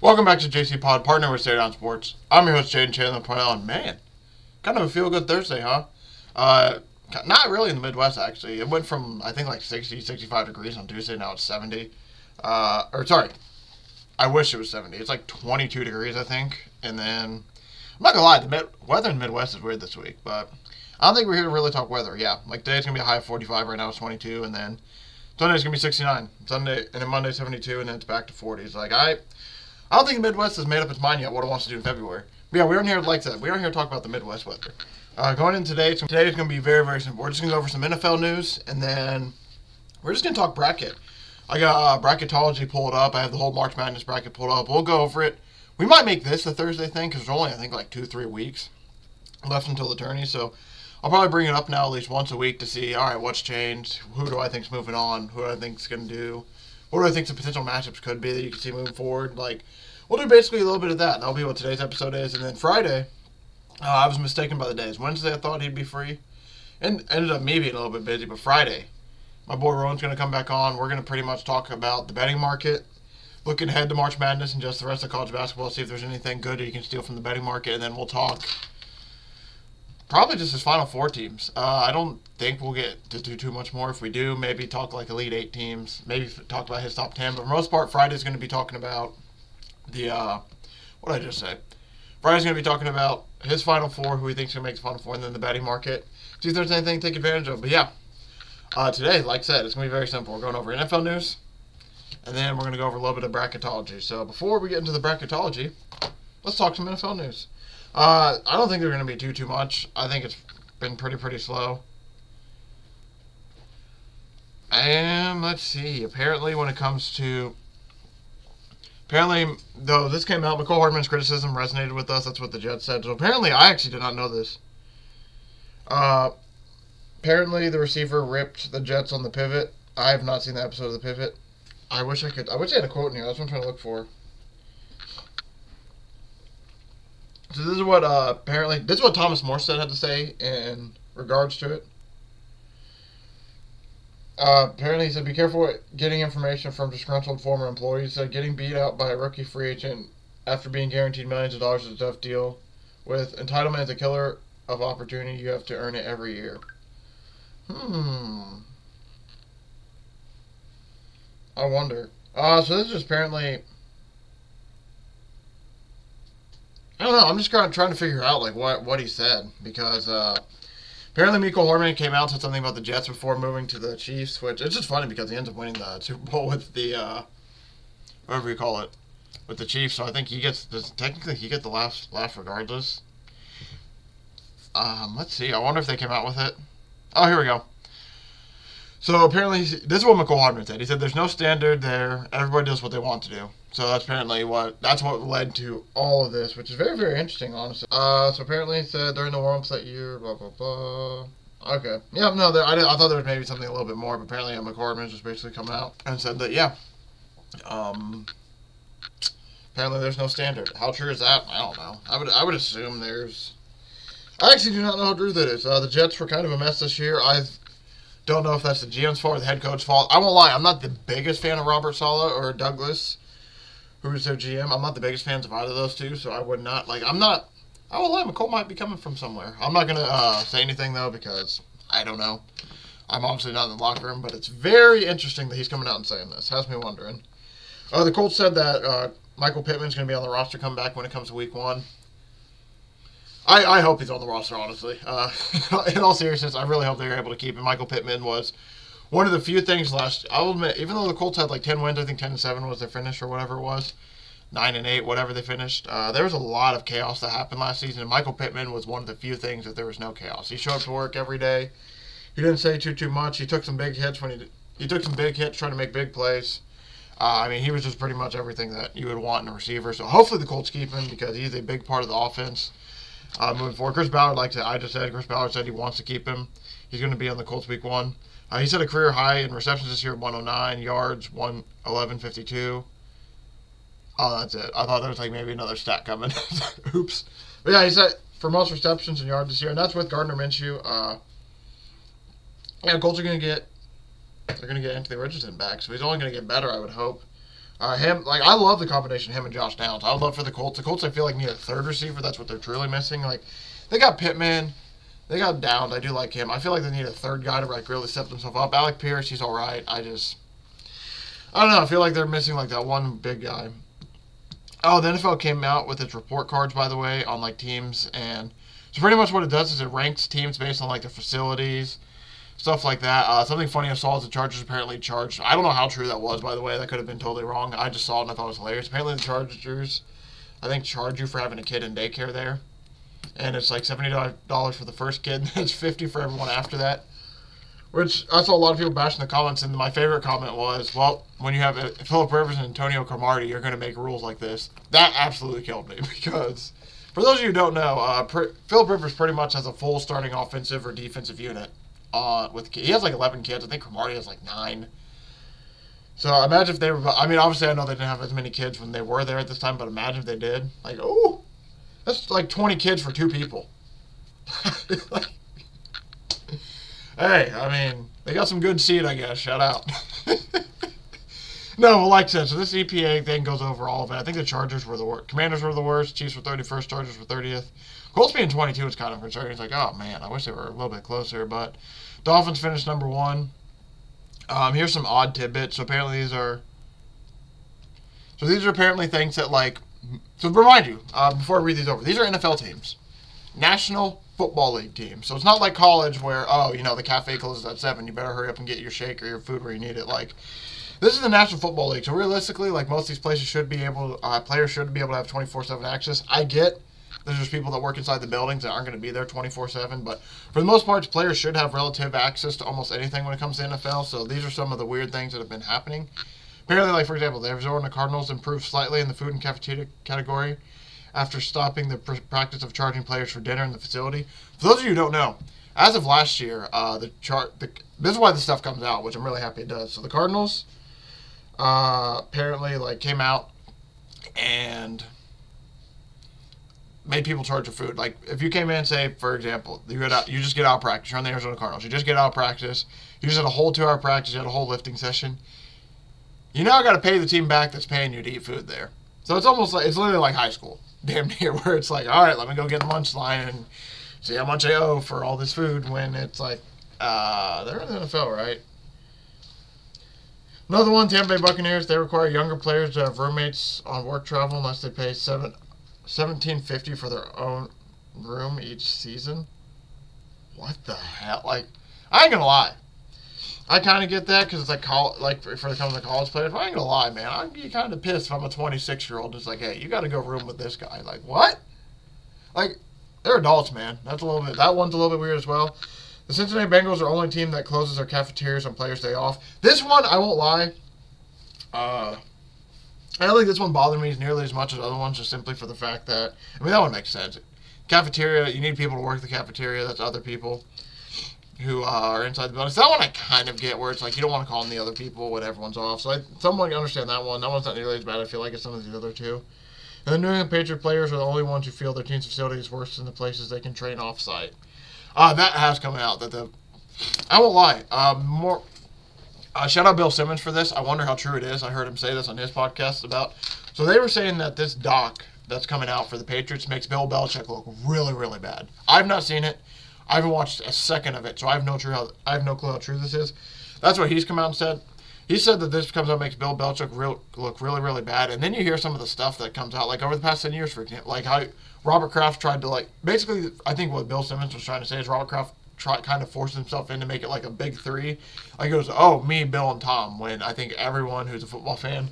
Welcome back to JCPod, partner with Stay Down Sports. I'm your host, Jaden Chandler, pointing out, man, kind of a feel-good Thursday, huh? Not really in the Midwest, actually. It went from, I think, like 60, 65 degrees on Tuesday, now it's 70. I wish it was 70. It's like 22 degrees, I think. And then, I'm not gonna lie, the weather in the Midwest is weird this week, but I don't think we're here to really talk weather. Yeah, like today's gonna be a high of 45, right now it's 22, and then Sunday's gonna be 69. Sunday, and then Monday 72, and then it's back to 40s. I don't think the Midwest has made up its mind yet what it wants to do in February. But yeah, we aren't here, like I said, we aren't here to talk about the Midwest weather. Going in today is going to be very, very simple. We're just going to go over some NFL news, and then we're just going to talk bracket. I got bracketology pulled up. I have the whole March Madness bracket pulled up. We'll go over it. We might make this a Thursday thing because there's only, I think, like 2-3 weeks left until the tourney. So I'll probably bring it up now at least once a week to see, all right, what's changed? Who do I think's moving on? Who do I think's going to do? What do I think some potential matchups could be that you can see moving forward? Like, we'll do basically a little bit of that. That'll be what today's episode is. And then Friday, I was mistaken by the days. Wednesday, I thought he'd be free. And ended up me being a little bit busy. But Friday, my boy Rowan's going to come back on. We're going to pretty much talk about the betting market, looking ahead to March Madness and just the rest of college basketball, see if there's anything good that you can steal from the betting market. And then we'll talk probably just his Final Four teams. I don't think we'll get to do too much more. If we do, maybe talk like Elite 8 teams. Maybe talk about his top 10. But for the most part, Friday's going to be talking about the, what did I just say? Friday's going to be talking about his Final Four, who he thinks going to make the Final Four, and then the betting market. See if there's anything to take advantage of. But yeah, today, like I said, it's going to be very simple. We're going over NFL news, and then we're going to go over a little bit of bracketology. So before we get into the bracketology, let's talk some NFL news. I don't think they're going to be too much. I think it's been pretty slow. And let's see. Apparently, though this came out, McCall Hardman's criticism resonated with us. That's what the Jets said. So apparently, I actually did not know this. Apparently, the receiver ripped the Jets on the pivot. I have not seen the episode of the pivot. I wish I had a quote in here. That's what I'm trying to look for. So this is what Thomas Morstead had to say in regards to it. Apparently he said, be careful getting information from disgruntled former employees. He said, getting beat out by a rookie free agent after being guaranteed millions of dollars is a tough deal. With entitlement as a killer of opportunity, you have to earn it every year. I wonder. So this is apparently... I don't know. I'm just kind of trying to figure out like what he said because apparently Mecole Hardman came out and said something about the Jets before moving to the Chiefs, which it's just funny because he ends up winning the Super Bowl with the whatever you call it with the Chiefs. So I think he gets the last regardless. Let's see. I wonder if they came out with it. Oh, here we go. So apparently, this is what McCall Hardman said. He said, "There's no standard there. Everybody does what they want to do." So that's apparently what led to all of this, which is very, very interesting, honestly. So apparently, he said during the warm-ups that year, blah blah blah. Okay, yeah, no, I thought there was maybe something a little bit more, but apparently, McCall Hardman just basically come out and said that apparently there's no standard. How true is that? I don't know. I would assume there's. I actually do not know how true that is. The Jets were kind of a mess this year. I don't know if that's the GM's fault or the head coach's fault. I won't lie. I'm not the biggest fan of Robert Saleh or Douglas, who's their GM. I'm not the biggest fans of either of those two, so I would not, I won't lie, McCall might be coming from somewhere. I'm not going to say anything, though, because I don't know. I'm obviously not in the locker room, but it's very interesting that he's coming out and saying this. Has me wondering. The Colts said that Michael Pittman's going to be on the roster come back when it comes to week 1. I hope he's on the roster, honestly. In all seriousness, I really hope they're able to keep him. Michael Pittman was one of the few things I'll admit, even though the Colts had like 10 wins, I think 10-7 was their finish or whatever it was, 9-8, whatever they finished. There was a lot of chaos that happened last season, and Michael Pittman was one of the few things that there was no chaos. He showed up to work every day. He didn't say too much. He took some big hits he took some big hits trying to make big plays. He was just pretty much everything that you would want in a receiver. So hopefully the Colts keep him because he's a big part of the offense. Moving forward, Chris Ballard, Chris Ballard said he wants to keep him. He's going to be on the Colts week 1. He set a career high in receptions this year, 109, yards, 111.52. Oh, that's it. I thought there was maybe another stat coming. Oops. But yeah, he said for most receptions and yards this year, and that's with Gardner Minshew. Colts are going to get Anthony Richardson back, so he's only going to get better, I would hope. I love the combination of him and Josh Downs. I would love for the Colts. The Colts, I feel like, need a third receiver. That's what they're truly missing. Like, they got Pittman. They got Downs. I do like him. I feel like they need a third guy to, like, really step themselves up. Alec Pierce, he's all right. I don't know. I feel like they're missing, like, that one big guy. Oh, the NFL came out with its report cards, by the way, on, like, teams. And so pretty much what it does is it ranks teams based on, like, their facilities, stuff like that. Something funny I saw is the Chargers apparently charged. I don't know how true that was, by the way. That could have been totally wrong. I just saw it and I thought it was hilarious. Apparently the Chargers, I think, charge you for having a kid in daycare there. And it's like $70 for the first kid, and it's $50 for everyone after that. Which I saw a lot of people bash in the comments, and my favorite comment was, well, when you have Philip Rivers and Antonio Cromartie, you're going to make rules like this. That absolutely killed me, because for those of you who don't know, Philip Rivers pretty much has a full starting offensive or defensive unit. He has like 11 kids. I think Cromartie has like 9. So imagine if they were, I mean, obviously I know they didn't have as many kids when they were there at this time, but imagine if they did. Like, oh, that's like 20 kids for 2 people. Hey, I mean, they got some good seed, I guess. Shout out. No, well, like I said, so this EPA thing goes over all of it. I think the Chargers were the worst. Commanders were the worst. Chiefs were 31st. Chargers were 30th. Colts being 22 is kind of concerning. It's like, oh, man, I wish they were a little bit closer. But Dolphins finished number 1. Here's some odd tidbits. So apparently these are apparently things that, like, so to remind you, before I read these over, these are NFL teams. National Football League teams. So it's not like college where, oh, you know, the cafe closes at 7. You better hurry up and get your shake or your food where you need it. Like, this is the National Football League. So realistically, like, most of these places should be able to, players should be able to have 24/7 access. I get there's just people that work inside the buildings that aren't going to be there 24/7. But for the most part, players should have relative access to almost anything when it comes to NFL. So these are some of the weird things that have been happening. Apparently, like, for example, the Arizona Cardinals improved slightly in the food and cafeteria category after stopping the practice of charging players for dinner in the facility. For those of you who don't know, as of last year, this is why this stuff comes out, which I'm really happy it does. So the Cardinals apparently, like, came out and made people charge for food. Like, if you came in, say, for example, you just get out of practice. You're on the Arizona Cardinals. You just get out of practice. You just had a whole 2-hour practice. You had a whole lifting session. You now got to pay the team back that's paying you to eat food there. So it's almost like, it's literally like high school, damn near, where it's like, all right, let me go get the lunch line and see how much I owe for all this food, when it's like, they're in the NFL, right? Another one, Tampa Bay Buccaneers, they require younger players to have roommates on work travel unless they pay $17.50 for their own room each season. What the hell? Like, I ain't gonna lie. I kind of get that because it's like for the college players. But I ain't gonna lie, man. I'd be kind of pissed if I'm a 26-year-old. It's like, hey, you got to go room with this guy. Like, what? Like, they're adults, man. That one's a little bit weird as well. The Cincinnati Bengals are the only team that closes their cafeterias on players' day off. This one, I won't lie. I don't think this one bothered me nearly as much as other ones, just simply for the fact that, I mean, that one makes sense. Cafeteria, you need people to work the cafeteria. That's other people who are inside the building. So that one I kind of get, where it's like you don't want to call in the other people when everyone's off. So I somewhat understand that one. That one's not nearly as bad, I feel like, as some of the other two. And the New England Patriot players are the only ones who feel their team's facility is worse than the places they can train off-site. That has come out. I won't lie. Shout out Bill Simmons for this. I wonder how true it is. I heard him say this on his podcast about. So they were saying that this doc that's coming out for the Patriots makes Bill Belichick look really, really bad. I've not seen it. I haven't watched a second of it, so I have no clue how true this is. That's what he's come out and said. He said that this comes out and makes Bill Belichick look really, really bad. And then you hear some of the stuff that comes out, like over the past 10 years, for example, like how Robert Kraft tried to, like, basically, I think what Bill Simmons was trying to say is Robert Kraft kind of forced himself in to make it like a big three. Like, it was, oh, me, Bill, and Tom, when I think everyone who's a football fan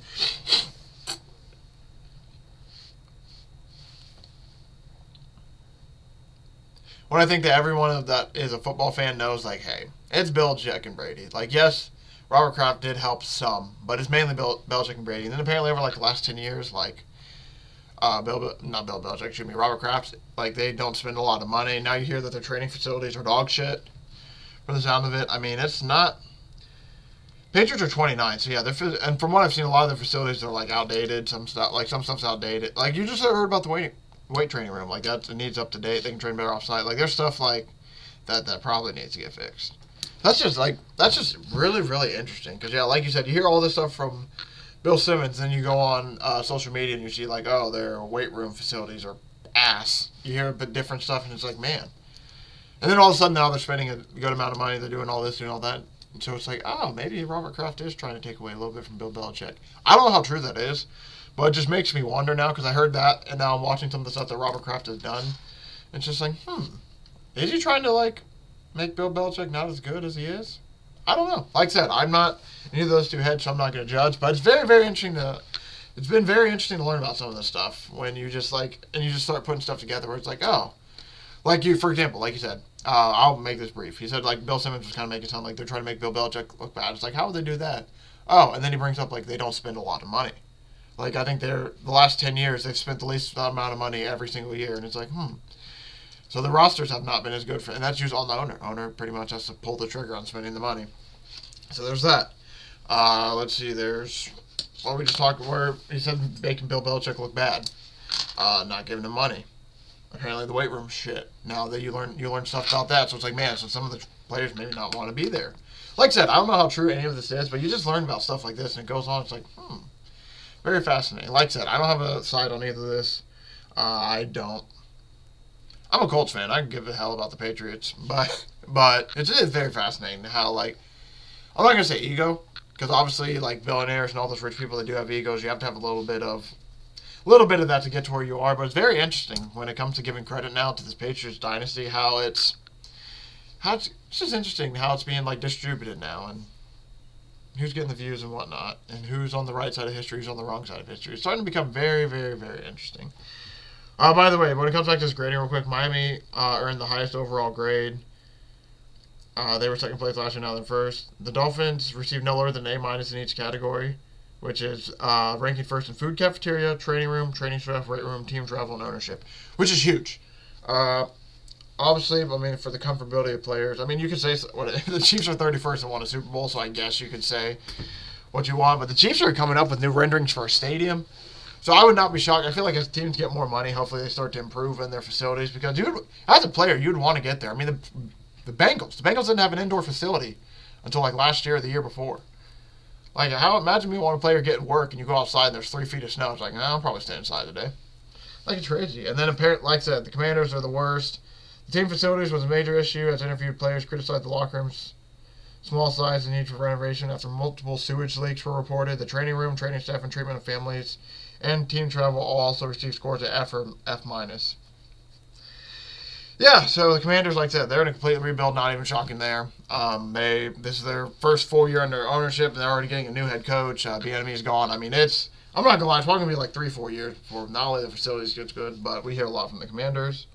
when I think that everyone that is a football fan knows, like, hey, it's Belichick and Brady. Like, yes, Robert Kraft did help some, but it's mainly Belichick and Brady. And then apparently over, like, the last 10 years, like, Robert Kraft, like, they don't spend a lot of money. Now you hear that their training facilities are dog shit, from the sound of it. I mean, it's not. Patriots are 29, so yeah, and from what I've seen, a lot of their facilities are, like, outdated. Some stuff's outdated. Like, you just heard about the weight training room. Like, it needs up to date. They can train better off-site. Like, there's stuff like that probably needs to get fixed. That's just really, really interesting. Because, yeah, like you said, you hear all this stuff from Bill Simmons, then you go on social media and you see like, oh, their weight room facilities are ass. You hear a bit different stuff, and it's like, man. And then all of a sudden now they're spending a good amount of money. They're doing all this, doing all that. And so it's like, oh, maybe Robert Kraft is trying to take away a little bit from Bill Belichick. I don't know how true that is, but it just makes me wonder now because I heard that, and now I'm watching some of the stuff that Robert Kraft has done. It's just like, is he trying to like make Bill Belichick not as good as he is? I don't know. Like I said, I'm not any of those two heads, so I'm not going to judge. But it's very, very interesting to. It's been very interesting to learn about some of this stuff when you just like, and you just start putting stuff together where it's like, oh, like you, for example, like you said, I'll make this brief. He said like Bill Simmons was kind of making it sound like they're trying to make Bill Belichick look bad. It's like, how would they do that? Oh, and then he brings up like they don't spend a lot of money. Like I think the last 10 years they've spent the least amount of money every single year, and it's like, So the rosters have not been as good and that's usually on the owner. Owner pretty much has to pull the trigger on spending the money. So there's that. Let's see. There's what we just talked where he said making Bill Belichick look bad, not giving him money. Apparently the weight room shit. Now that you learn stuff about that, so it's like, man, so some of the players maybe not want to be there. Like I said, I don't know how true any of this is, but you just learn about stuff like this and it goes on. It's like, very fascinating. Like I said, I don't have a side on either of this. I don't. I'm a Colts fan. I can give a hell about the Patriots, but it is very fascinating how like I'm not gonna say ego because obviously like billionaires and all those rich people that do have egos, you have to have a little bit of that to get to where you are. But it's very interesting when it comes to giving credit now to this Patriots dynasty, how it's just interesting how it's being like distributed now and who's getting the views and whatnot and who's on the right side of history, who's on the wrong side of history. It's starting to become very, very, very interesting. By the way, when it comes back to this grading real quick, Miami earned the highest overall grade. They were second place last year, now they're first. The Dolphins received no lower than an A- in each category, which is ranking first in food cafeteria, training room, training staff, weight room, team travel, and ownership, which is huge. Obviously, I mean, for the comfortability of players, I mean, you could say the Chiefs are 31st and won a Super Bowl, so I guess you could say what you want. But the Chiefs are coming up with new renderings for a stadium. So I would not be shocked. I feel like as teams get more money, hopefully they start to improve in their facilities because as a player, you'd want to get there. I mean, the Bengals didn't have an indoor facility until like last year or the year before. Like, imagine me want a player getting work and you go outside and there's 3 feet of snow. It's like, I'll probably stay inside today. Like, it's crazy. And then, apparently, like I said, the Commanders are the worst. The team facilities was a major issue as interviewed players criticized the locker rooms. Small size and need for renovation after multiple sewage leaks were reported. The training room, training staff, and treatment of families and team travel all also received scores at F or F-. Yeah, so the Commanders, like I said, they're in a complete rebuild, not even shocking there. This is their first full year under ownership, and they're already getting a new head coach. Bieniemy is gone. I mean, I'm not going to lie, it's probably going to be like 3-4 years before not only the facilities gets good, but we hear a lot from the Commanders.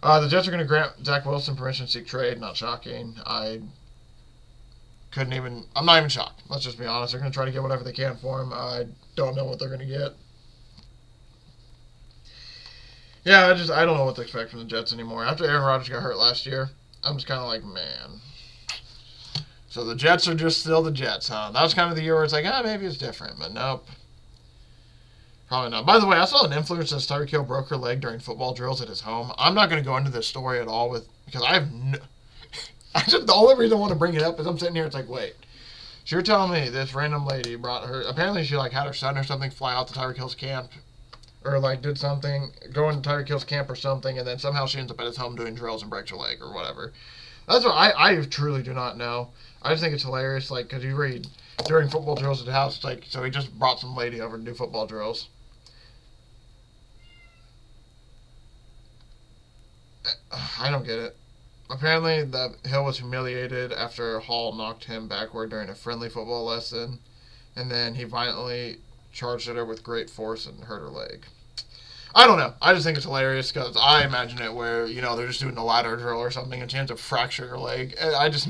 The Jets are going to grant Zach Wilson permission to seek trade. Not shocking. I'm not even shocked. Let's just be honest. They're going to try to get whatever they can for him. I don't know what they're going to get. Yeah, I don't know what to expect from the Jets anymore. After Aaron Rodgers got hurt last year, I'm just kind of like, man. So the Jets are just still the Jets, huh? That was kind of the year where it's like, maybe it's different, but nope. Probably not. By the way, I saw an influencer that Tyreek Hill broke her leg during football drills at his home. I'm not going to go into this story at all because I have the only reason I want to bring it up is I'm sitting here, it's like, wait. So you're telling me this random lady brought her, apparently she like had her son or something fly out to Tyreek Hill's camp or like did something, go into Tyreek Hill's camp or something, and then somehow she ends up at his home doing drills and breaks her leg or whatever. That's what I truly do not know. I just think it's hilarious, like, because you read during football drills at the house, it's like, so he just brought some lady over to do football drills. I don't get it. Apparently, Hill was humiliated after Hall knocked him backward during a friendly football lesson, and then he violently charged at her with great force and hurt her leg. I don't know. I just think it's hilarious because I imagine it where, they're just doing a ladder drill or something and she ends up fracturing her leg. And I just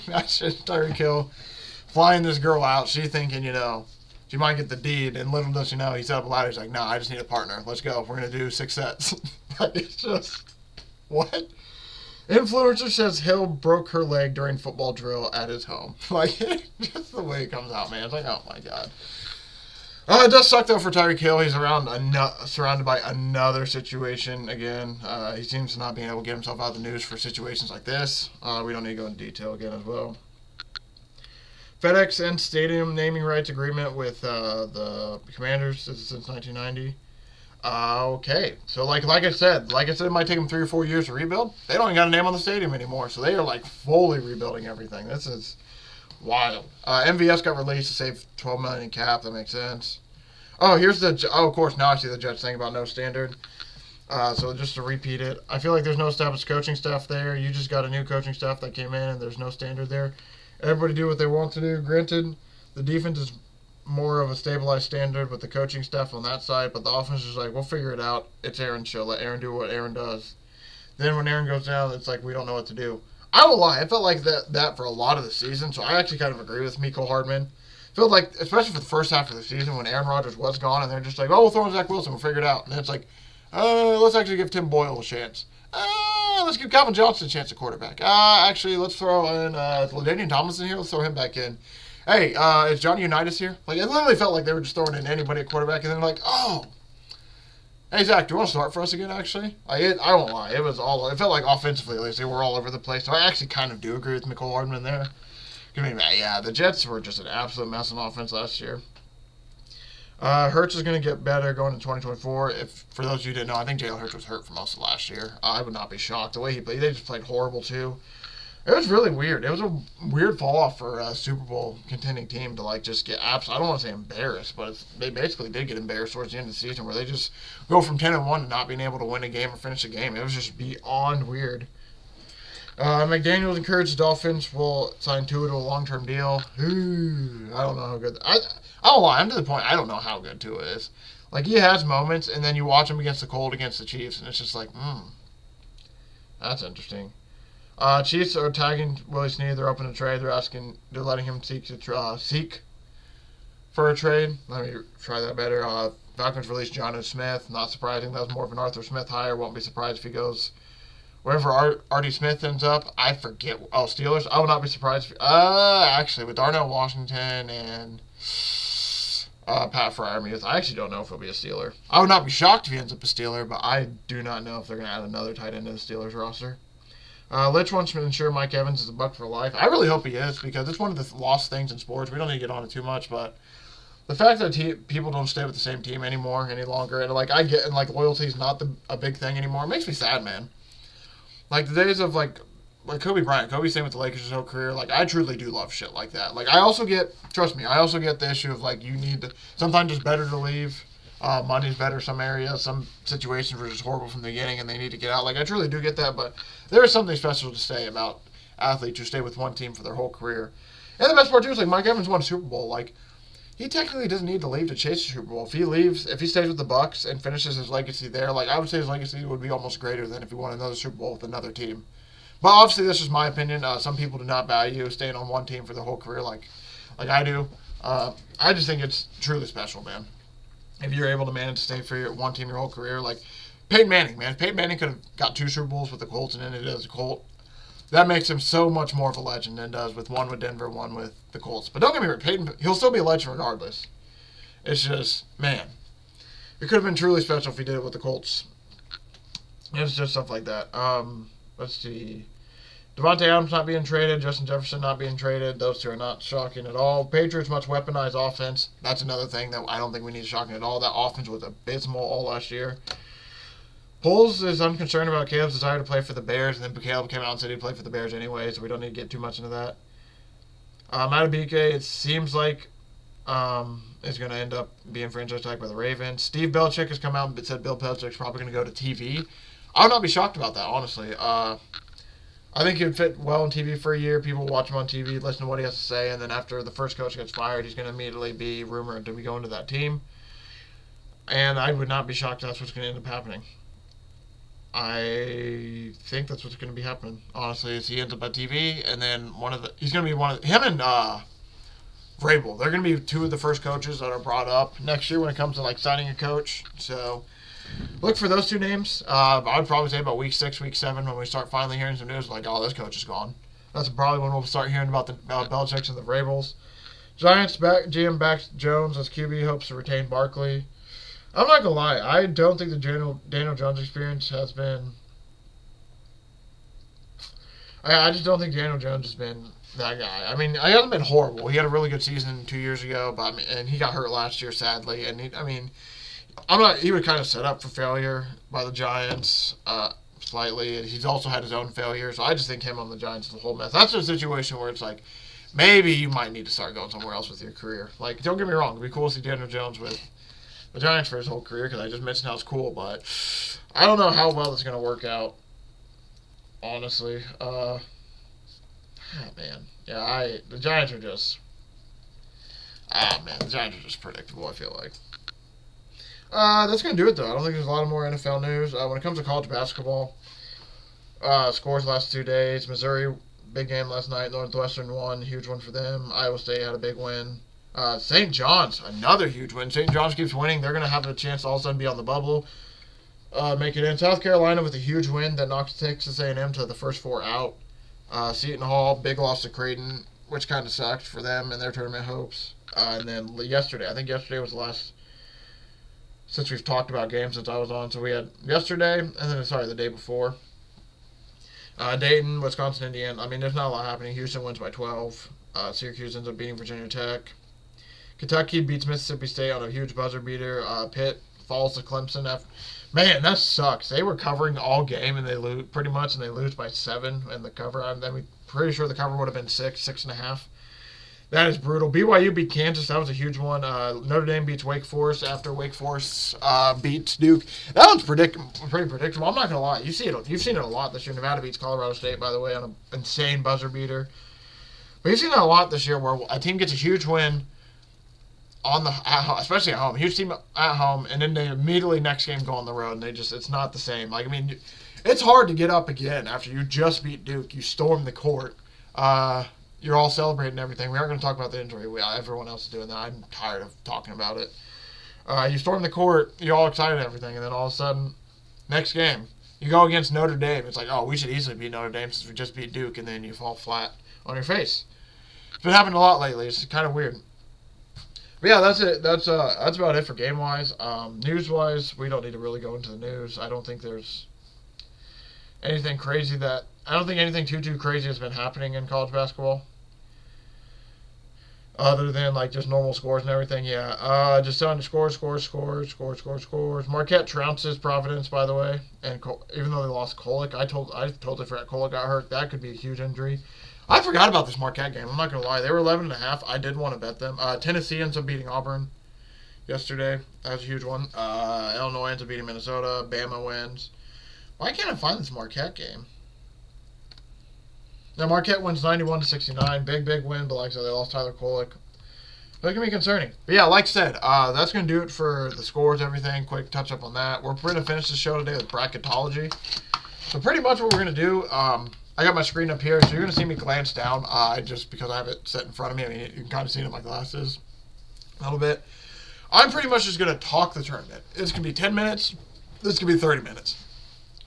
imagine Tyreek Hill flying this girl out. She thinking, she might get the deed. And little does she know, he set up a ladder. He's like, I just need a partner. Let's go. We're going to do 6 sets. It's just, what? Influencer says Hill broke her leg during football drill at his home. Like, just the way it comes out, man. It's like, oh my God. It does suck, though, for Tyreek Hill. He's surrounded by another situation again. He seems to not being able to get himself out of the news for situations like this. We don't need to go into detail again as well. FedEx and stadium naming rights agreement with the Commanders since 1990. Okay, so like I said, it might take them 3 or 4 years to rebuild. They don't even got a name on the stadium anymore, so they are like fully rebuilding everything. This is wild. MVS got released to save $12 million in cap. That makes sense. Oh, of course, now I see the Jets thing about no standard. So just to repeat it, I feel like there's no established coaching staff there. You just got a new coaching staff that came in, and there's no standard there. Everybody do what they want to do. Granted, the defense is more of a stabilized standard with the coaching staff on that side, but the offense is like, we'll figure it out. It's Aaron's show. Let Aaron do what Aaron does. Then when Aaron goes down, it's like we don't know what to do. I won't lie. I felt like that for a lot of the season, so I actually kind of agree with Mecole Hardman. Felt like, especially for the first half of the season when Aaron Rodgers was gone, and they're just like, oh, we'll throw in Zach Wilson. We'll figure it out. And then it's like, let's actually give Tim Boyle a chance. Let's give Calvin Johnson a chance at quarterback. Actually, let's throw in LaDainian Tomlinson here. Let's throw him back in. Hey, is Johnny Unitas here? Like, it literally felt like they were just throwing in anybody at quarterback, and then like, oh, hey Zach, do you want to start for us again? Actually, I won't lie, it felt like offensively, at least they were all over the place. So I actually kind of do agree with Mecole Hardman there. I mean, yeah, the Jets were just an absolute mess on offense last year. Hurts is going to get better going into 2024. If for those of you who didn't know, I think Jalen Hurts was hurt for most of last year. I would not be shocked the way he played. They just played horrible too. It was really weird. It was a weird fall off for a Super Bowl contending team to like just get I don't want to say embarrassed, but they basically did get embarrassed towards the end of the season where they just go from 10-1 to not being able to win a game or finish a game. It was just beyond weird. McDaniels encouraged the Dolphins will sign Tua to a long-term deal. Ooh, I don't know how good. I don't lie. I'm to the point I don't know how good Tua is. Like he has moments, and then you watch him against the Colts, against the Chiefs, and it's just like, that's interesting. Chiefs are tagging Willie Snead. They're open to trade. They're letting him seek for a trade. Let me try that better. Falcons released Jonnu Smith. Not surprising. That was more of an Arthur Smith hire. Won't be surprised if he goes wherever Artie Smith ends up. I forget. Oh, Steelers. I would not be surprised. Actually, with Darnell Washington and Pat Freiermuth, I actually don't know if he'll be a Steeler. I would not be shocked if he ends up a Steeler, but I do not know if they're going to add another tight end to the Steelers roster. Litch wants to ensure Mike Evans is a Buck for life. I really hope he is because it's one of the lost things in sports. We don't need to get on it too much, but the fact that people don't stay with the same team any longer, and like I get, and like loyalty is not a big thing anymore. It makes me sad, man. Like the days of like Kobe Bryant. Kobe staying with the Lakers his whole career. Like I truly do love shit like that. Like I also get the issue of like you need to. Sometimes it's better to leave. Money's better some areas. Some situations were just horrible from the beginning and they need to get out. Like, I truly do get that, but there is something special to say about athletes who stay with one team for their whole career. And the best part, too, is, like, Mike Evans won a Super Bowl. Like, he technically doesn't need to leave to chase the Super Bowl. If he stays with the Bucs and finishes his legacy there, like, I would say his legacy would be almost greater than if he won another Super Bowl with another team. But obviously, this is my opinion. Some people do not value staying on one team for their whole career like I do. I just think it's truly special, man. If you're able to manage to stay for one team your whole career, like Peyton Manning, man. If Peyton Manning could have got 2 Super Bowls with the Colts and ended as a Colt, that makes him so much more of a legend than does with one with Denver, one with the Colts. But don't get me wrong, Peyton, he'll still be a legend regardless. It's just, man, it could have been truly special if he did it with the Colts. It's just stuff like that. Let's see. Devontae Adams not being traded, Justin Jefferson not being traded. Those two are not shocking at all. Patriots much weaponized offense. That's another thing that I don't think we need shocking at all. That offense was abysmal all last year. Poles is unconcerned about Caleb's desire to play for the Bears, and then Caleb came out and said he'd play for the Bears anyway, so we don't need to get too much into that. Matabike, it seems like is going to end up being franchise tagged by the Ravens. Steve Belichick has come out and said Bill Belichick's probably going to go to TV. I would not be shocked about that, honestly. I think he would fit well on TV for a year. People watch him on TV, listen to what he has to say, and then after the first coach gets fired, he's going to immediately be rumored to be going to that team. And I would not be shocked if that's what's going to end up happening. I think that's what's going to be happening, honestly, is he ends up on TV, and then he's going to be him and Vrabel, they're going to be 2 of the first coaches that are brought up next year when it comes to, like, signing a coach. So look for those 2 names. I would probably say about week 6, week 7, when we start finally hearing some news like, oh, this coach is gone. That's probably when we'll start hearing about Belichick's and the Vrabels. Giants GM backs Jones as QB, hopes to retain Barkley. I'm not going to lie. I don't think the Daniel Jones experience has been... I just don't think Daniel Jones has been That guy. I mean, he hasn't been horrible. He had a really good season 2 years ago, but and he got hurt last year, sadly. And I'm not. He was kind of set up for failure by the Giants, slightly. And he's also had his own failures. So I just think him on the Giants is a whole mess. That's a situation where it's like, maybe you might need to start going somewhere else with your career. Like, don't get me wrong, it'd be cool to see Daniel Jones with the Giants for his whole career because I just mentioned how it's cool, but I don't know how well it's going to work out, honestly. Man. Yeah, the Giants are just... the Giants are just predictable, I feel like. That's going to do it, though. I don't think there's a lot more NFL news. When it comes to college basketball, scores the last 2 days. Missouri, big game last night. Northwestern won, huge one for them. Iowa State had a big win. St. John's, another huge win. St. John's keeps winning. They're going to have a chance to all of a sudden be on the bubble. Make it in. South Carolina with a huge win that knocks Texas A&M to the first 4 out. Seton Hall, big loss to Creighton, which kind of sucked for them and their tournament hopes. And then yesterday, I think yesterday was the last, since we've talked about games since I was on. So we had yesterday, and then, the day before. Dayton, Wisconsin, Indiana. I mean, there's not a lot happening. Houston wins by 12. Syracuse ends up beating Virginia Tech. Kentucky beats Mississippi State on a huge buzzer beater. Pitt falls to Clemson. Man, that sucks. They were covering all game and they lose pretty much, and they lose by 7 in the cover. I'm pretty sure the cover would have been 6.5. That is brutal. BYU beat Kansas. That was a huge one. Notre Dame beats Wake Forest after Wake Forest beats Duke. That one's pretty predictable. I'm not gonna lie. You've seen it a lot this year. Nevada beats Colorado State, by the way, on an insane buzzer beater. But you've seen that a lot this year, where a team gets a huge win especially at home, huge team at home, and then they immediately next game go on the road, and it's not the same. Like, I mean, it's hard to get up again after you just beat Duke. You storm the court. You're all celebrating everything. We aren't going to talk about the injury. Everyone else is doing that. I'm tired of talking about it. You storm the court. You're all excited and everything, and then all of a sudden, next game, you go against Notre Dame. It's like, oh, we should easily beat Notre Dame since we just beat Duke, and then you fall flat on your face. It's been happening a lot lately. It's kind of weird. But yeah, that's it. That's about it for game-wise. News-wise, we don't need to really go into the news. I don't think there's anything crazy I don't think anything too crazy has been happening in college basketball. Other than, like, just normal scores and everything, yeah. Just on the scores. Marquette trounces Providence, by the way. And even though they lost Kolek, I totally forgot Kolek got hurt. That could be a huge injury. I forgot about this Marquette game. I'm not going to lie. They were 11.5. I did want to bet them. Tennessee ends up beating Auburn yesterday. That was a huge one. Illinois ends up beating Minnesota. Bama wins. Why can't I find this Marquette game? Now, Marquette wins 91-69. Big win, but like I said, they lost Tyler Kolek. That can be concerning. But yeah, like I said, that's going to do it for the scores, everything. Quick touch up on that. We're going to finish the show today with bracketology. So pretty much what we're going to do, I got my screen up here, so you're going to see me glance down, just because I have it set in front of me. I mean, you can kind of see it in my glasses a little bit. I'm pretty much just going to talk the tournament. It's going to be 10 minutes. This could be 30 minutes.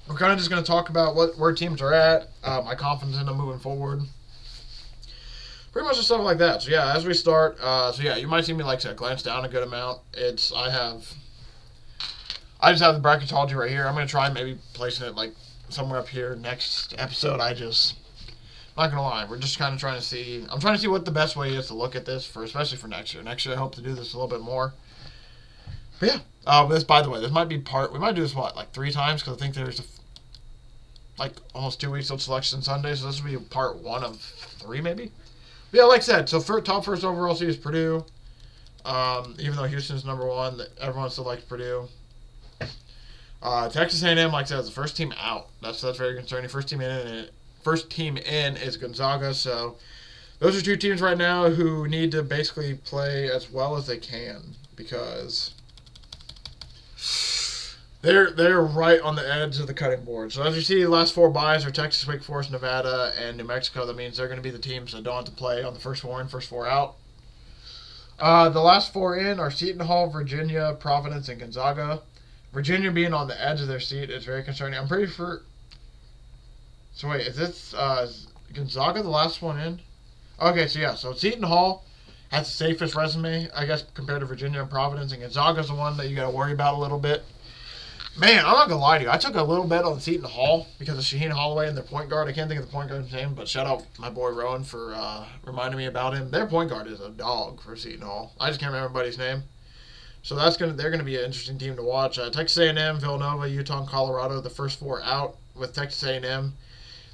We're kind of just going to talk about where teams are at, my confidence in them moving forward. Pretty much just stuff like that. So yeah, as we start, you might see me, like I said, glance down a good amount. I just have the bracketology right here. I'm going to try maybe placing it like somewhere up here next episode. I'm not gonna lie, we're just kind of trying to see. I'm trying to see what the best way is to look at this especially for next year. Next year, I hope to do this a little bit more. But yeah, by the way, this might be we might do this like 3 times because I think there's almost 2 weeks till selection Sunday, so this will be part 1 of 3 maybe. But yeah, like I said, so top first overall seed is Purdue. Even though Houston's number 1, everyone still likes Purdue. Texas A&M, like I said, is the first team out. That's very concerning. First team in is Gonzaga. So those are 2 teams right now who need to basically play as well as they can because they're right on the edge of the cutting board. So as you see, the last 4 byes are Texas, Wake Forest, Nevada, and New Mexico. That means they're going to be the teams that don't have to play on the first 4 in, first 4 out. The last 4 in are Seton Hall, Virginia, Providence, and Gonzaga. Virginia being on the edge of their seat is very concerning. I'm pretty sure. So wait, is this Gonzaga the last one in? Okay, so Seton Hall has the safest resume, I guess, compared to Virginia and Providence, and Gonzaga's the one that you got to worry about a little bit. Man, I'm not gonna lie to you. I took a little bet on Seton Hall because of Shaheen Holloway and their point guard. I can't think of the point guard's name, but shout out my boy Rowan for reminding me about him. Their point guard is a dog for Seton Hall. I just can't remember everybody's name. So they're gonna be an interesting team to watch. Texas A&M, Villanova, Utah, and Colorado, the first four out, with Texas A&M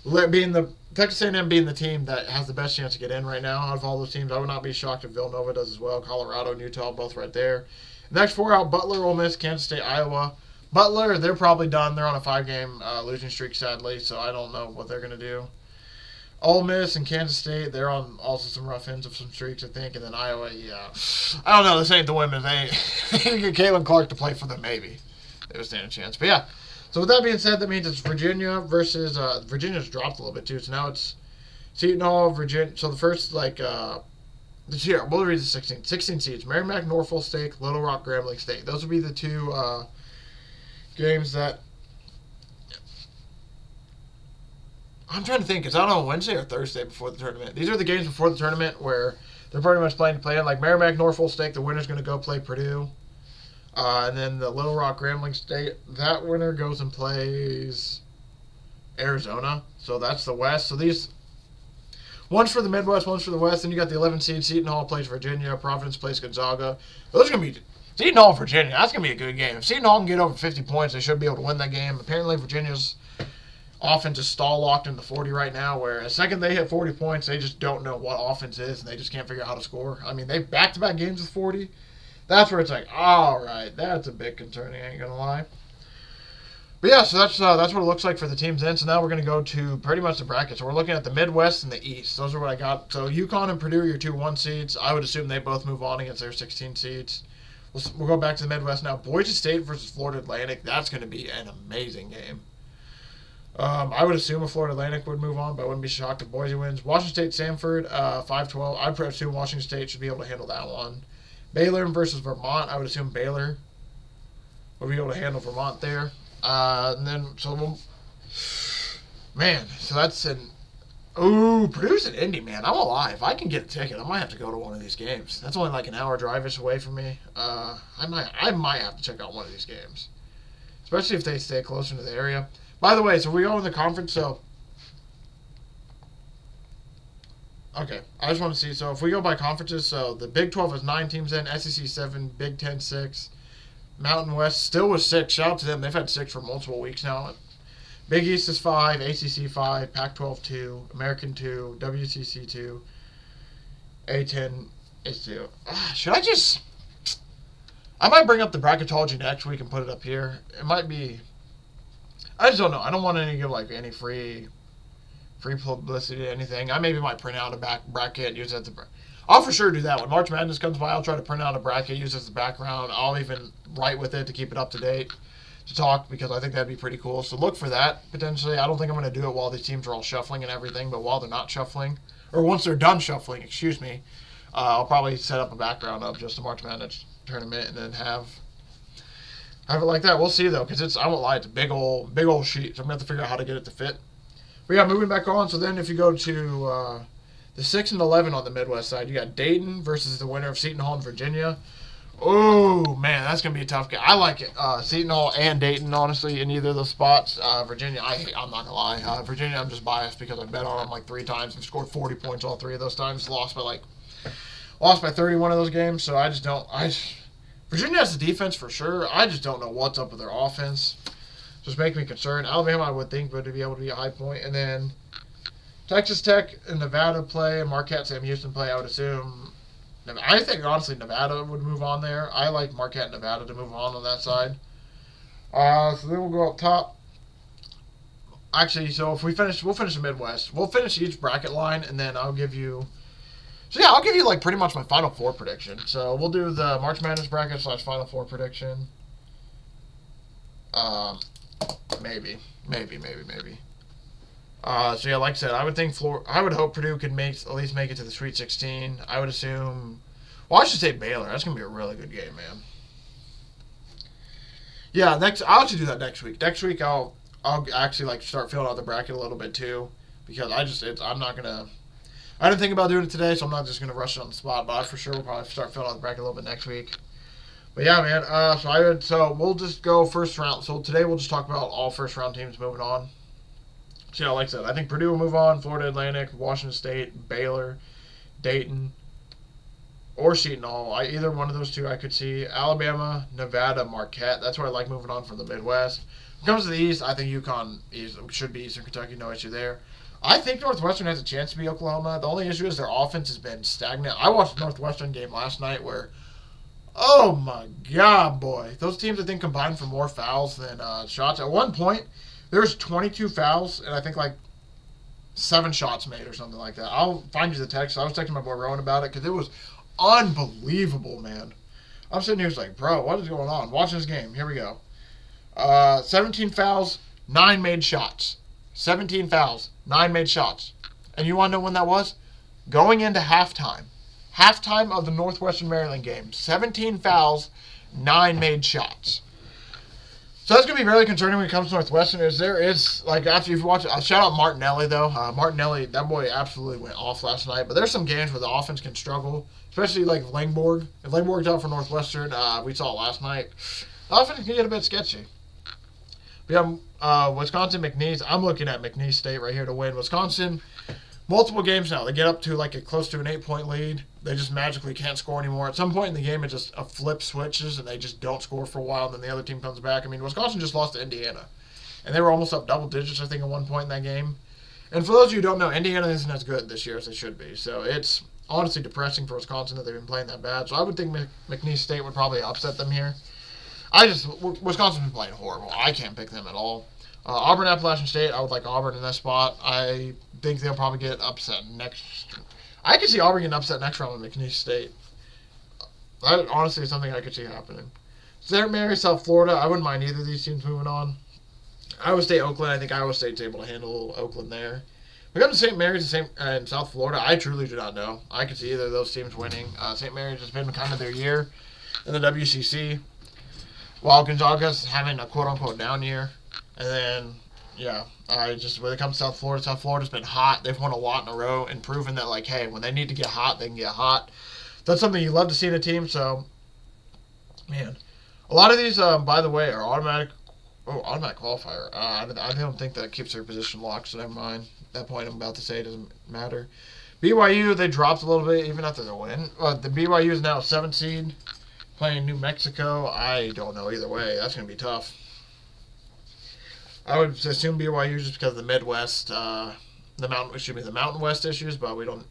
being the team that has the best chance to get in right now out of all those teams. I would not be shocked if Villanova does as well. Colorado and Utah both right there. Next four out: Butler, Ole Miss, Kansas State, Iowa. Butler, they're probably done. They're on a 5-game losing streak, sadly, so I don't know what they're going to do. Ole Miss and Kansas State, they're on also some rough ends of some streaks, I think. And then Iowa, yeah. I don't know. This ain't the women. They get Caitlin Clark to play for them, maybe. They would stand a chance. But yeah. So with that being said, that means it's Virginia versus Virginia's dropped a little bit too. So now it's Seton Hall, Virginia. So the first this year, we'll read the 16 seeds: Merrimack, Norfolk State, Little Rock, Grambling State. Those would be the two games that I'm trying to think. It's on Wednesday or Thursday before the tournament. These are the games before the tournament where they're pretty much playing to play in. Like Merrimack, Norfolk State, the winner's going to go play Purdue. And then the Little Rock, Grambling State, that winner goes and plays Arizona. So that's the West. So these, one's for the Midwest, one's for the West. Then you got the 11 seed. Seton Hall plays Virginia. Providence plays Gonzaga. Those are going to be Seton Hall, Virginia. That's going to be a good game. If Seton Hall can get over 50 points, they should be able to win that game. Apparently, Virginia's offense is stall locked into 40 right now, where the second they hit 40 points, they just don't know what offense is, and they just can't figure out how to score. I mean, they've back-to-back games with 40. That's where it's like, all right, that's a bit concerning, I ain't going to lie. But yeah, so that's what it looks like for the teams in. So now we're going to go to pretty much the bracket. So we're looking at the Midwest and the East. Those are what I got. So UConn and Purdue are your 2 1 seeds. I would assume they both move on against their 16 seeds. We'll go back to the Midwest now. Boise State versus Florida Atlantic. That's going to be an amazing game. I would assume a Florida Atlantic would move on, but I wouldn't be shocked if Boise wins. Washington State, Samford, 5-12. I'd assume Washington State should be able to handle that one. Baylor versus Vermont. I would assume Baylor would be able to handle Vermont there. And then, so that's an... Ooh, Purdue's in Indy, man. I'm alive. If I can get a ticket, I might have to go to one of these games. That's only like an hour drive-ish away from me. I might have to check out one of these games. Especially if they stay closer to the area. By the way, so we go in the conference, so... Okay, I just want to see. So if we go by conferences, so the Big 12 has 9 teams in, SEC 7, Big 10 6, Mountain West still with 6. Shout out to them. They've had 6 for multiple weeks now. Big East is 5, ACC 5, Pac-12 2, American 2, WCC 2, A10 is 2. Should I just... I might bring up the bracketology next week and put it up here. It might be... I just don't know. I don't want to give like any free publicity or anything. I maybe might print out a bracket and use it as the... I'll for sure do that. When March Madness comes by, I'll try to print out a bracket, use it as the background. I'll even write with it to keep it up to date to talk, because I think that'd be pretty cool. So look for that, potentially. I don't think I'm going to do it while these teams are all shuffling and everything, but while they're not shuffling, or once they're done shuffling, excuse me, I'll probably set up a background of just the March Madness tournament and then have it like that. We'll see, though, because I won't lie, it's a big old sheet, so I'm going to have to figure out how to get it to fit. But yeah, moving back on, so then if you go to the 6 and 11 on the Midwest side, you got Dayton versus the winner of Seton Hall and Virginia. Oh, man, that's going to be a tough game. I like it. Seton Hall and Dayton, honestly, in either of those spots. Virginia, I'm not going to lie. Virginia, I'm just biased because I bet on them like 3 times and scored 40 points all 3 of those times. Lost by 31 of those games, so I just don't... Virginia has the defense for sure. I just don't know what's up with their offense. Just make me concerned. Alabama, I would think, would be able to be a high point. And then Texas Tech and Nevada play, and Marquette, Sam Houston play, I would assume. I think, honestly, Nevada would move on there. I like Marquette and Nevada to move on that side. So then we'll go up top. Actually, so if we'll finish the Midwest. We'll finish each bracket line, and then I'll give you... So, yeah, I'll give you, like, pretty much my Final Four prediction. So we'll do the March Madness bracket / Final Four prediction. Maybe. So yeah, like I said, I would hope Purdue could at least make it to the Sweet 16. I would assume, well, I should say Baylor. That's gonna be a really good game, man. Yeah, I'll actually do that next week. Next week I'll actually start filling out the bracket a little bit too, because I didn't think about doing it today, so I'm not just gonna rush it on the spot. But I for sure will probably start filling out the bracket a little bit next week. But yeah, man. So we'll just go first round. So today we'll just talk about all first round teams moving on. So yeah, like I said, I think Purdue will move on. Florida Atlantic, Washington State, Baylor, Dayton, or Seton Hall. Either one of those two I could see. Alabama, Nevada, Marquette. That's where I like moving on from the Midwest. When it comes to the East, I think UConn should be Eastern Kentucky. No issue there. I think Northwestern has a chance to be Oklahoma. The only issue is their offense has been stagnant. I watched the Northwestern game last night where, oh my God, boy. Those teams, I think, combined for more fouls than shots. At one point, there was 22 fouls, and I think like 7 shots made or something like that. I'll find you the text. I was texting my boy Rowan about it because it was unbelievable, man. I'm sitting here just like, bro, what is going on? Watch this game. Here we go. 17 fouls, 9 made shots. 17 fouls, 9 made shots. And you want to know when that was? Going into halftime. Halftime of the Northwestern Maryland game. 17 fouls, 9 made shots. So that's going to be really concerning when it comes to Northwestern. After you've watched it, shout out Martinelli, though. Martinelli, that boy absolutely went off last night. But there's some games where the offense can struggle, especially like Langborg. If Langborg's out for Northwestern, we saw it last night, the offense can get a bit sketchy. We have Wisconsin, McNeese. I'm looking at McNeese State right here to win. Wisconsin, multiple games now. They get up to close to an 8-point lead. They just magically can't score anymore. At some point in the game, it just a flip switches, and they just don't score for a while, and then the other team comes back. I mean, Wisconsin just lost to Indiana, and they were almost up double digits, I think, at one point in that game. And for those of you who don't know, Indiana isn't as good this year as they should be. So it's honestly depressing for Wisconsin that they've been playing that bad. So I would think McNeese State would probably upset them here. Wisconsin's been playing horrible. I can't pick them at all. Auburn, Appalachian State, I would like Auburn in that spot. I think they'll probably get upset next. I could see Auburn getting upset next round with McNeese State. That honestly is something I could see happening. St. Mary's, South Florida, I wouldn't mind either of these teams moving on. Iowa State, Oakland, I think Iowa State's able to handle Oakland there. When it comes to St. Mary's and South Florida, I truly do not know. I could see either of those teams winning. St. Mary's has been kind of their year in the WCC, while Gonzaga's having a quote-unquote down year. And then, yeah, when it comes to South Florida's been hot. They've won a lot in a row and proven that, hey, when they need to get hot, they can get hot. That's something you love to see in a team. So, man, a lot of these, by the way, are automatic qualifier. I don't think that keeps their position locked, so never mind. That point I'm about to say doesn't matter. BYU, they dropped a little bit even after the win. The BYU is now a 7th seed, playing New Mexico. I don't know either way. That's going to be tough. I would assume BYU just because of the Midwest, the Mountain West issues, but we don't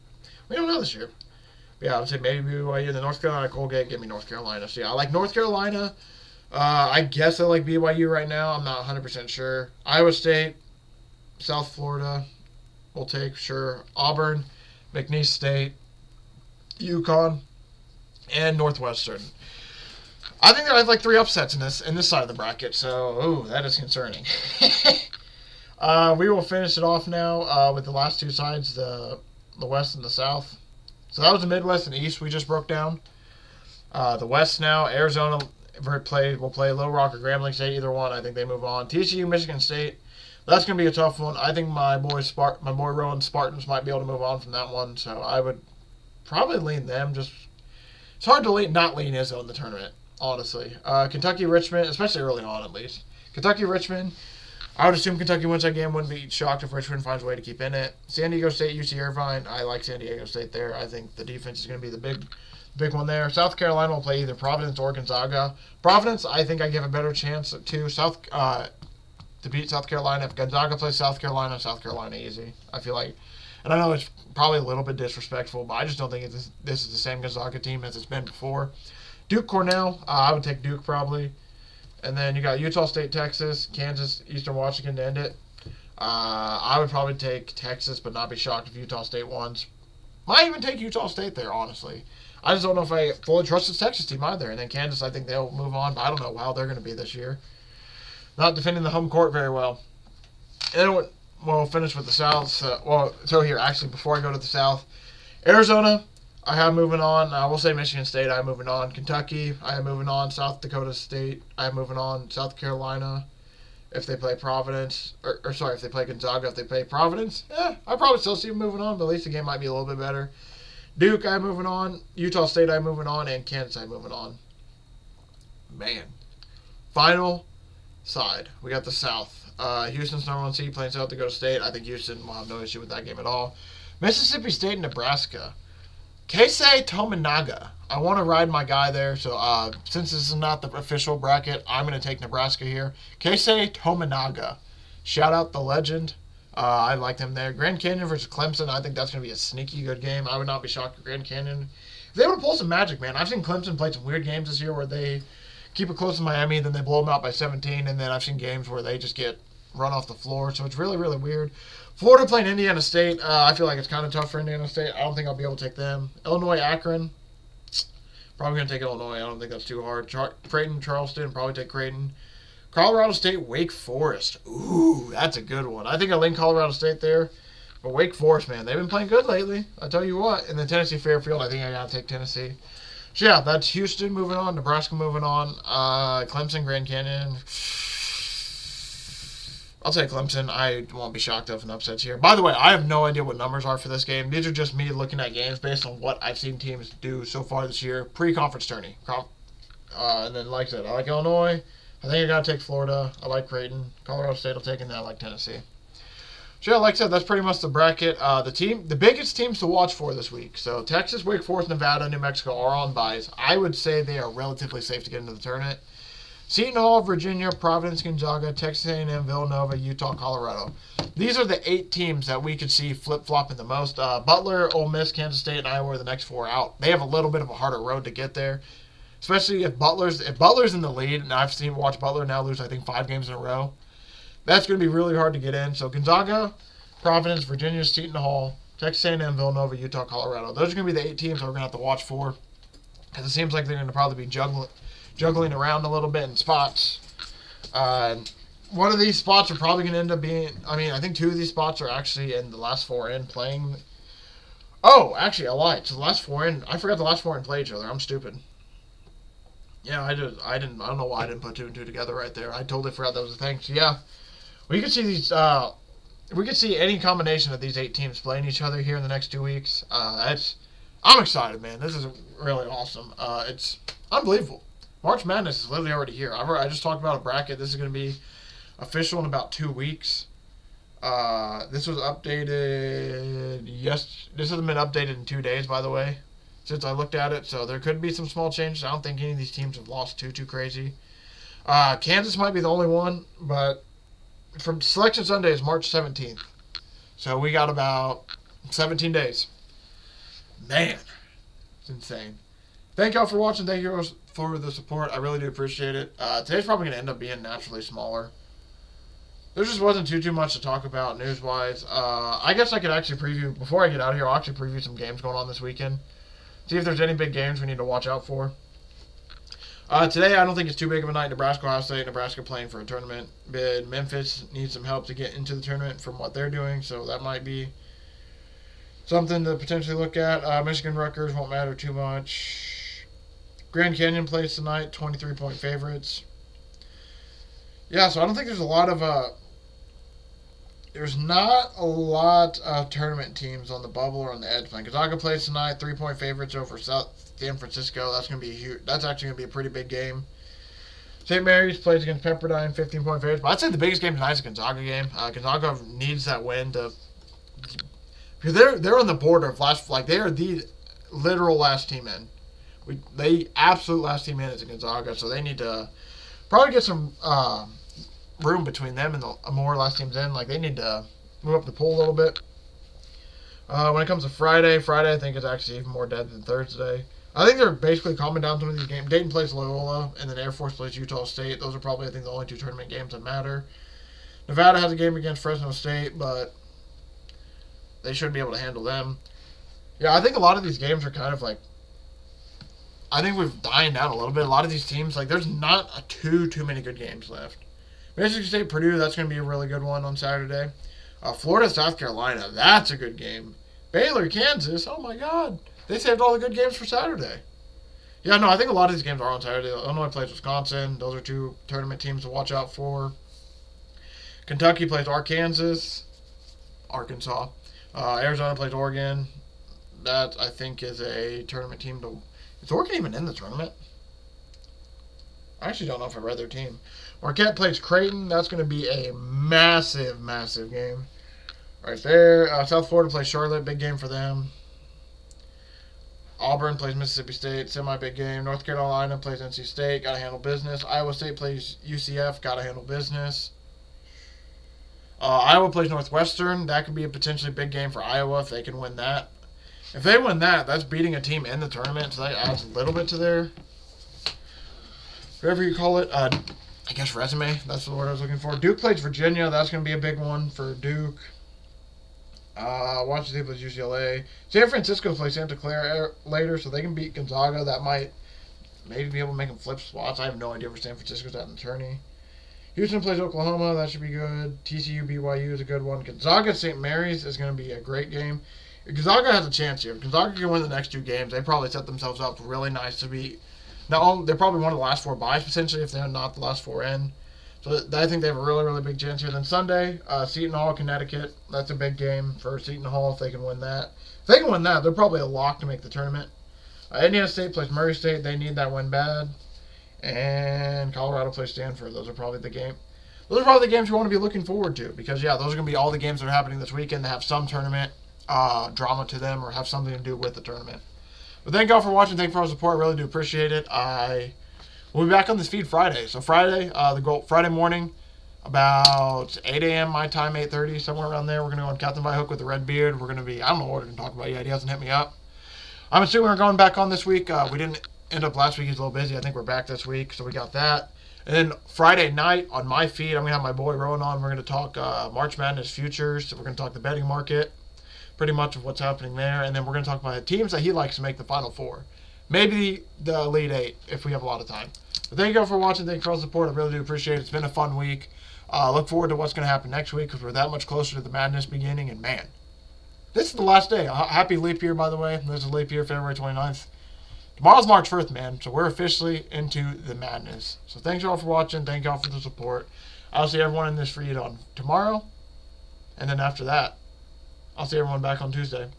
know this year. But yeah, I would say maybe BYU. The North Carolina Colgate, give me North Carolina. So yeah, I like North Carolina. I guess I like BYU right now. I'm not 100% sure. Iowa State, South Florida, we'll take, sure. Auburn, McNeese State, UConn, and Northwestern. I think that I have 3 upsets in this side of the bracket, so that is concerning. We will finish it off now with the last 2 sides, the West and the South. So that was the Midwest and the East we just broke down. The West now, Arizona will play Little Rock or Grambling State, either one. I think they move on. TCU, Michigan State. That's going to be a tough one. I think my boy Rowan Spartans might be able to move on from that one, so I would probably lean them. It's hard to not lean Izzo in the tournament, honestly. Kentucky, Richmond, especially early on at least. Kentucky, Richmond. I would assume Kentucky wins that game. Wouldn't be shocked if Richmond finds a way to keep in it. San Diego State, UC Irvine. I like San Diego State there. I think the defense is going to be the big one there. South Carolina will play either Providence or Gonzaga. Providence, I think I give a better chance to beat South Carolina. If Gonzaga plays South Carolina easy. I feel like, and I know it's probably a little bit disrespectful, but I just don't think this is the same Gonzaga team as it's been before. Duke, Cornell, I would take Duke probably. And then you got Utah State, Texas, Kansas, Eastern Washington to end it. I would probably take Texas, but not be shocked if Utah State wins. Might even take Utah State there, honestly. I just don't know if I fully trust this Texas team either. And then Kansas, I think they'll move on, but I don't know how they're going to be this year. Not defending the home court very well. And we'll finish with the South. So here, actually, before I go to the South, Arizona, I have moving on. I will say Michigan State, I have moving on. Kentucky, I have moving on. South Dakota State, I have moving on. South Carolina, if they play Providence, if they play Gonzaga, if they play Providence, I probably still see them moving on, but at least the game might be a little bit better. Duke, I'm moving on. Utah State, I'm moving on. And Kansas, I'm moving on. man. Final side. We got the South. Houston's number 1 seed playing South Dakota State. I think Houston will have no issue with that game at all. Mississippi State and Nebraska. Keisei Tominaga. I want to ride my guy there, so since this is not the official bracket, I'm going to take Nebraska here. Keisei Tominaga. Shout out the legend. I liked him there. Grand Canyon versus Clemson. I think that's going to be a sneaky good game. I would not be shocked if Grand Canyon. If they want to pull some magic, man. I've seen Clemson play some weird games this year where they keep it close to Miami, then they blow them out by 17, and then I've seen games where they just get run off the floor. So it's really, really weird. Florida playing Indiana State. I feel like it's kind of tough for Indiana State. I don't think I'll be able to take them. Illinois, Akron. Probably going to take Illinois. I don't think that's too hard. Creighton, Charleston. Probably take Creighton. Colorado State, Wake Forest. Ooh, that's a good one. I think I lean Colorado State there. But Wake Forest, man, they've been playing good lately. I tell you what. And then Tennessee Fairfield, I think I got to take Tennessee. So, yeah, that's Houston moving on. Nebraska moving on. Clemson, Grand Canyon. I'll take Clemson. I won't be shocked if an upset's here. By the way, I have no idea what numbers are for this game. These are just me looking at games based on what I've seen teams do so far this year. Pre-conference tourney. And then, like I said, I like Illinois. I think I got to take Florida. I like Creighton. Colorado State will take, and then I like Tennessee. So, yeah, like I said, that's pretty much the bracket. The biggest teams to watch for this week. So, Texas, Wake Forest, Nevada, New Mexico are on byes. I would say they are relatively safe to get into the tournament. Seton Hall, Virginia, Providence, Gonzaga, Texas A&M, Villanova, Utah, Colorado. These are the 8 teams that we could see flip-flopping the most. Butler, Ole Miss, Kansas State, and Iowa are the next 4 out. They have a little bit of a harder road to get there, especially if Butler's in the lead, and I've seen watch Butler now lose, I think, 5 games in a row. That's going to be really hard to get in. So Gonzaga, Providence, Virginia, Seton Hall, Texas A&M, Villanova, Utah, Colorado. Those are going to be the 8 teams that we're going to have to watch for, because it seems like they're going to probably be juggling around a little bit in spots. One of these spots are probably going to end up being, I think 2 of these spots are actually in the last 4 in playing. Oh, actually, I lied. So the last 4 in, I forgot the last 4 in play each other. I'm stupid. Yeah, I don't know why I didn't put 2 and 2 together right there. I totally forgot that was a thing. So yeah, we could see these, we could see any combination of these 8 teams playing each other here in the next 2 weeks. I'm excited, man. This is really awesome. It's unbelievable. March Madness is literally already here. I just talked about a bracket. This is going to be official in about 2 weeks. This was updated. Yes, this hasn't been updated in 2 days, by the way, since I looked at it. So there could be some small changes. I don't think any of these teams have lost too crazy. Kansas might be the only one, but from Selection Sunday is March 17th. So we got about 17 days. Man, it's insane. Thank y'all for watching. Thank you for the support. I really do appreciate it. Today's probably going to end up being naturally smaller. There just wasn't too much to talk about news-wise. I guess I could actually preview, before I get out of here, I'll actually preview some games going on this weekend. See if there's any big games we need to watch out for. Today, I don't think it's too big of a night. Nebraska, Ohio State, Nebraska playing for a tournament bid. Memphis needs some help to get into the tournament from what they're doing, so that might be something to potentially look at. Michigan, Rutgers won't matter too much. Grand Canyon plays tonight, 23-point favorites. Yeah, so I don't think there's a lot of there's not a lot of tournament teams on the bubble or on the edge playing. Gonzaga plays tonight, 3-point favorites over San Francisco. That's going to be huge. That's actually going to be a pretty big game. St. Mary's plays against Pepperdine, 15-point favorites. But I'd say the biggest game tonight is a Gonzaga game. Gonzaga needs that win to, because they're on the border of they are the literal last team in. They absolute last team in is Gonzaga, so they need to probably get some room between them and the more last teams in. They need to move up the poll a little bit. When it comes to Friday I think is actually even more dead than Thursday. I think they're basically calming down some of these games. Dayton plays Loyola, and then Air Force plays Utah State. Those are probably, I think, the only 2 tournament games that matter. Nevada has a game against Fresno State, but they should be able to handle them. Yeah, I think a lot of these games are kind of I think we're dying down a little bit. A lot of these teams, there's not too many good games left. Michigan State, Purdue, that's going to be a really good one on Saturday. Florida, South Carolina, that's a good game. Baylor, Kansas, oh my God. They saved all the good games for Saturday. Yeah, no, I think a lot of these games are on Saturday. Illinois plays Wisconsin. Those are 2 tournament teams to watch out for. Kentucky plays Arkansas. Arizona plays Oregon. That, I think, is a tournament team to... Is Oregon even in the tournament? I actually don't know if I read their team. Marquette plays Creighton. That's going to be a massive, massive game. Right there. South Florida plays Charlotte. Big game for them. Auburn plays Mississippi State. Semi-big game. North Carolina plays NC State. Got to handle business. Iowa State plays UCF. Got to handle business. Iowa plays Northwestern. That could be a potentially big game for Iowa if they can win that. If they win that, that's beating a team in the tournament, so that adds a little bit to their, whatever you call it, I guess resume. That's the word I was looking for. Duke plays Virginia. That's going to be a big one for Duke. Washington State plays UCLA. San Francisco plays Santa Clara later, so they can beat Gonzaga. That might maybe be able to make them flip spots. I have no idea where San Francisco's at in the tourney. Houston plays Oklahoma. That should be good. TCU BYU is a good one. Gonzaga St. Mary's is going to be a great game. Gonzaga has a chance here. If Gonzaga can win the next 2 games, they probably set themselves up really nice to be. Now, they're probably one of the last 4 byes, potentially, if they're not the last 4 in. So I think they have a really, really big chance here. Then Sunday, Seton Hall, Connecticut. That's a big game for Seton Hall if they can win that. If they can win that, they're probably a lock to make the tournament. Indiana State plays Murray State. They need that win bad. And Colorado plays Stanford. Those are probably the games you want to be looking forward to. Because, yeah, those are going to be all the games that are happening this weekend that have some tournament drama to them or have something to do with the tournament. But thank y'all for watching. Thank you for all the support. I really do appreciate it. We'll be back on this feed Friday. So Friday, Friday morning, about 8 a.m. my time, 8:30, somewhere around there. We're going to go on Captain By Hook with the Red Beard. We're going to be, I don't know what we're going to talk about yet. He hasn't hit me up. I'm assuming we're going back on this week. We didn't end up last week. He's a little busy. I think we're back this week, so we got that. And then Friday night on my feed, I'm going to have my boy Rowan on. We're going to talk March Madness futures. So we're going to talk the betting market, pretty much of what's happening there. And then we're going to talk about the teams that he likes to make the Final Four. Maybe the Elite Eight if we have a lot of time. But thank you all for watching. Thank you for all the support. I really do appreciate it. It's been a fun week. Look forward to what's going to happen next week because we're that much closer to the madness beginning. And, man, this is the last day. Happy leap year, by the way. This is a leap year, February 29th. Tomorrow's March 1st, man. So we're officially into the madness. So thanks y'all for watching. Thank y'all for the support. I'll see everyone in this feed on tomorrow. And then after that, I'll see everyone back on Tuesday.